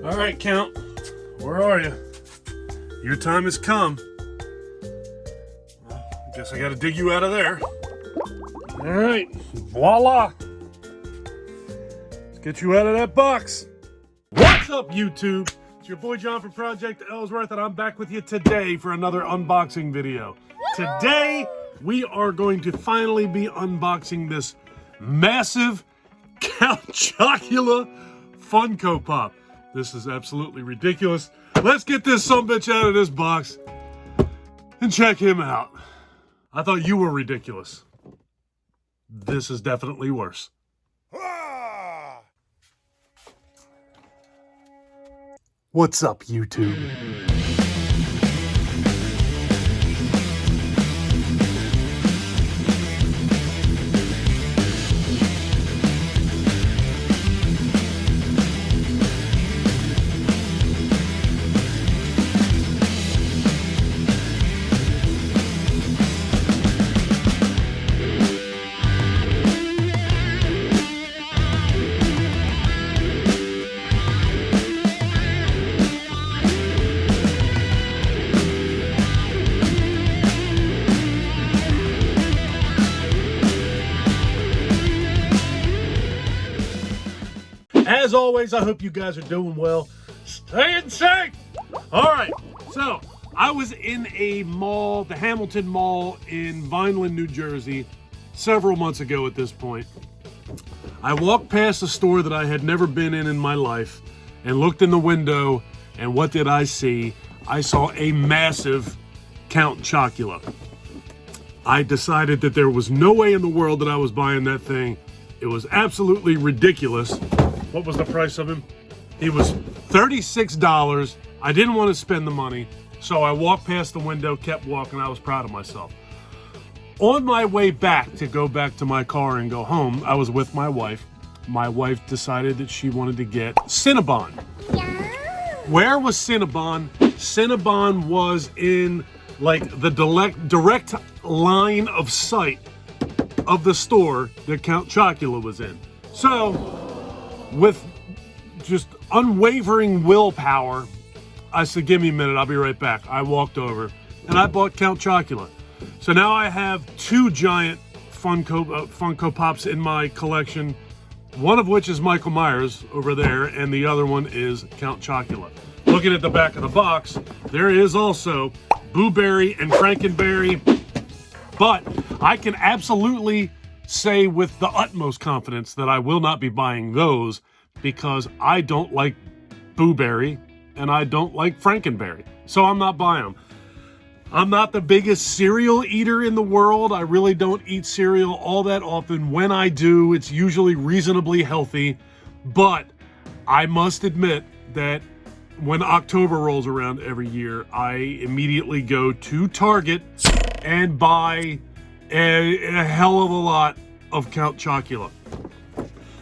All right, Count, where are you? Your time has come. Well, I guess I gotta dig you out of there. All right, voila. Let's get you out of that box. What's up, YouTube? It's your boy John from Project Ellsworth, and I'm back with you today for another unboxing video. Today, we are going to finally be unboxing this massive Count Chocula Funko Pop. This is absolutely ridiculous. Let's get this sumbitch out of this box and check him out. I thought you were ridiculous. This is definitely worse. What's up, YouTube? As always, I hope you guys are doing well, staying safe. All right, so I was in a mall, the Hamilton Mall in Vineland, New Jersey, several months ago at this point. I walked past a store that I had never been in my life and looked in the window, and what did I see? I saw a massive Count Chocula. I decided that there was no way in the world that I was buying that thing. It was absolutely ridiculous. What was the price of him? He was $36. I didn't want to spend the money, so I walked past the window, kept walking. I was proud of myself. On my way back to go back to my car and go home, I was with my wife. My wife decided that she wanted to get Cinnabon. Yeah. Where was Cinnabon? Cinnabon was in like the direct line of sight of the store that Count Chocula was in. So, with just unwavering willpower, I said, give me a minute, I'll be right back. I walked over and I bought Count Chocula. So now I have two giant Funko Pops in my collection, one of which is Michael Myers over there, and the other one is Count Chocula. Looking at the back of the box, there is also Boo Berry and Frankenberry, but I can absolutely say with the utmost confidence that I will not be buying those because I don't like Boo Berry and I don't like Frankenberry. So I'm not buying them. I'm not the biggest cereal eater in the world. I really don't eat cereal all that often. When I do, it's usually reasonably healthy. But I must admit that when October rolls around every year, I immediately go to Target and buy a hell of a lot of Count Chocula.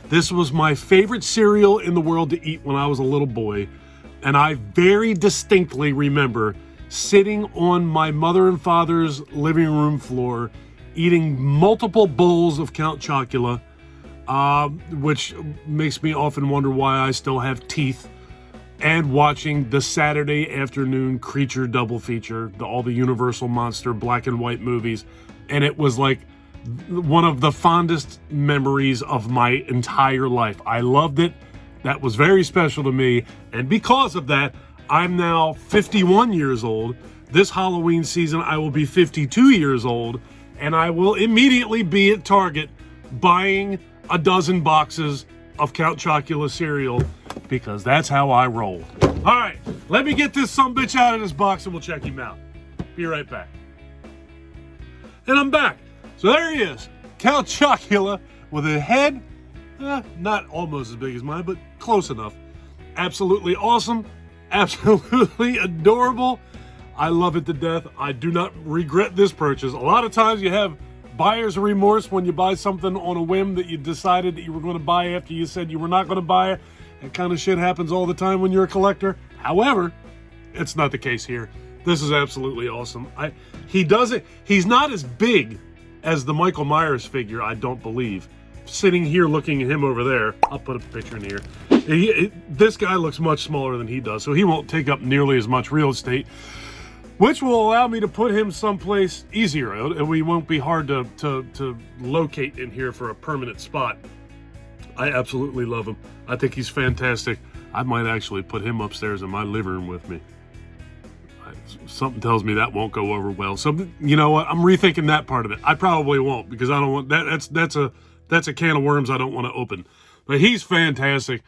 This was my favorite cereal in the world to eat when I was a little boy, and I very distinctly remember sitting on my mother and father's living room floor eating multiple bowls of Count Chocula, which makes me often wonder why I still have teeth, and watching the Saturday afternoon Creature double feature, all the Universal Monster black and white movies. And it was like one of the fondest memories of my entire life. I loved it. That was very special to me. And because of that, I'm now 51 years old. This Halloween season, I will be 52 years old. And I will immediately be at Target buying a dozen boxes of Count Chocula cereal because that's how I roll. All right, let me get this sumbitch out of this box and we'll check him out. Be right back. And I'm back. So there he is, Count Chocula with a head, not almost as big as mine, but close enough. Absolutely awesome, absolutely adorable. I love it to death. I do not regret this purchase. A lot of times you have buyer's remorse when you buy something on a whim that you decided that you were going to buy after you said you were not going to buy it. That kind of shit happens all the time when you're a collector. However, it's not the case here. This is absolutely awesome. He does it. He's not as big as the Michael Myers figure, I don't believe. sitting here looking at him over there. I'll put a picture in here. This guy looks much smaller than he does, so he won't take up nearly as much real estate, which will allow me to put him someplace easier. And we won't be hard to locate in here for a permanent spot. I absolutely love him. I think he's fantastic. I might actually put him upstairs in my living room with me. Something tells me that won't go over well. So you know what? I'm rethinking that part of it. I probably won't, because I don't want that. That's a can of worms I don't want to open. But he's fantastic.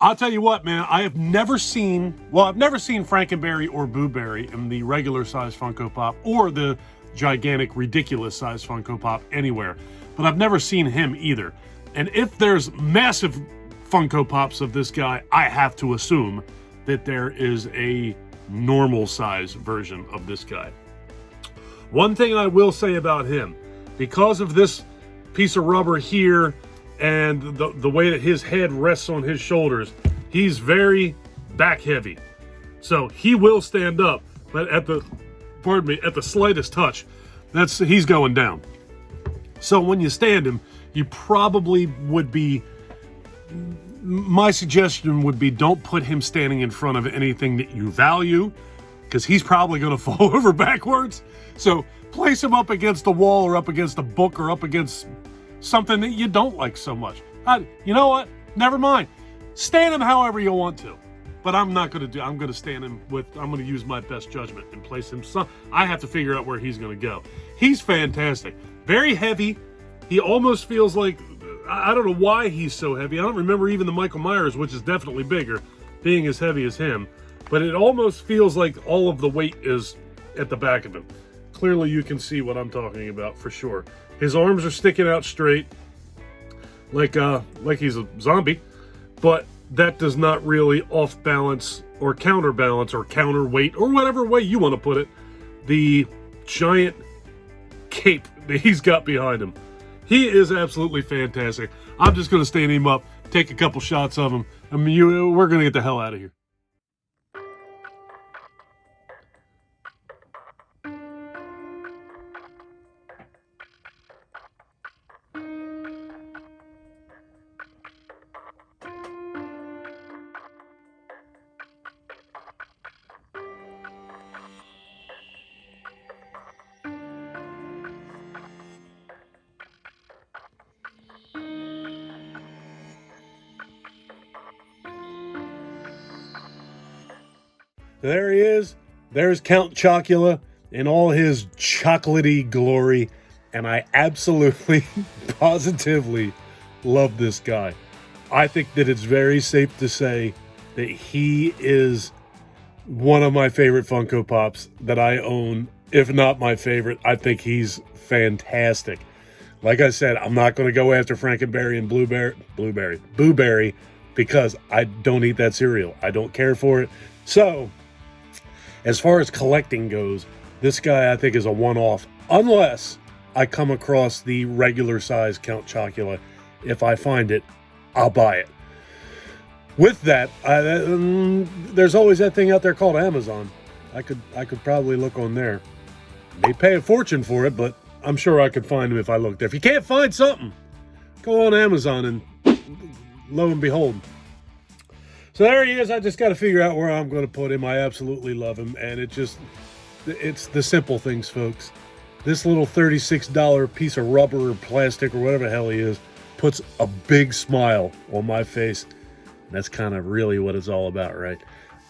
I'll tell you what, man. I've never seen Frankenberry or Boo Berry in the regular size Funko Pop or the gigantic ridiculous size Funko Pop anywhere. But I've never seen him either. And if there's massive Funko Pops of this guy, I have to assume that there is a normal size version of this guy. One thing I will say about him, because of this piece of rubber here and the way that his head rests on his shoulders, he's very back heavy. So he will stand up, but at the slightest touch, he's going down. So when you stand him, you probably would be, my suggestion would be, don't put him standing in front of anything that you value, because he's probably going to fall over backwards. So place him up against the wall or up against a book or up against something that you don't like so much. You know what? Never mind. Stand him however you want to. But I'm not going to do, I'm going to stand him I'm going to use my best judgment and place him I have to figure out where he's going to go. He's fantastic. Very heavy. He almost feels like, I don't know why he's so heavy. I don't remember even the Michael Myers, which is definitely bigger, being as heavy as him. But it almost feels like all of the weight is at the back of him. Clearly you can see what I'm talking about for sure. His arms are sticking out straight, like he's a zombie, but that does not really off balance or counterbalance or counterweight or whatever way you want to put it, the giant cape that he's got behind him. He is absolutely fantastic. I'm just going to stand him up, take a couple shots of him. I mean, we're going to get the hell out of here. There he is. There's Count Chocula in all his chocolatey glory. And I absolutely, positively love this guy. I think that it's very safe to say that he is one of my favorite Funko Pops that I own. If not my favorite, I think he's fantastic. Like I said, I'm not going to go after Frankenberry and Boo Berry, because I don't eat that cereal. I don't care for it. So, as far as collecting goes, this guy I think is a one-off, unless I come across the regular size Count Chocula. If I find it, I'll buy it. With that, there's always that thing out there called Amazon. I could probably look on there. They pay a fortune for it, but I'm sure I could find them if I looked there. If you can't find something, go on Amazon and lo and behold. So there he is. I just got to figure out where I'm going to put him. I absolutely love him. And it's the simple things, folks. This little $36 piece of rubber or plastic or whatever the hell he is puts a big smile on my face. And that's kind of really what it's all about, right?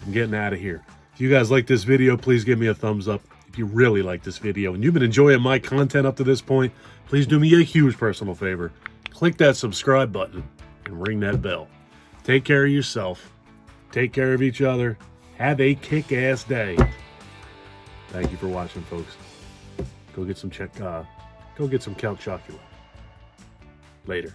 I'm getting out of here. If you guys like this video, please give me a thumbs up. If you really like this video and you've been enjoying my content up to this point, please do me a huge personal favor. Click that subscribe button and ring that bell. Take care of yourself. Take care of each other. Have a kick-ass day. Thank you for watching, folks. Go get some Count Chocula. Later.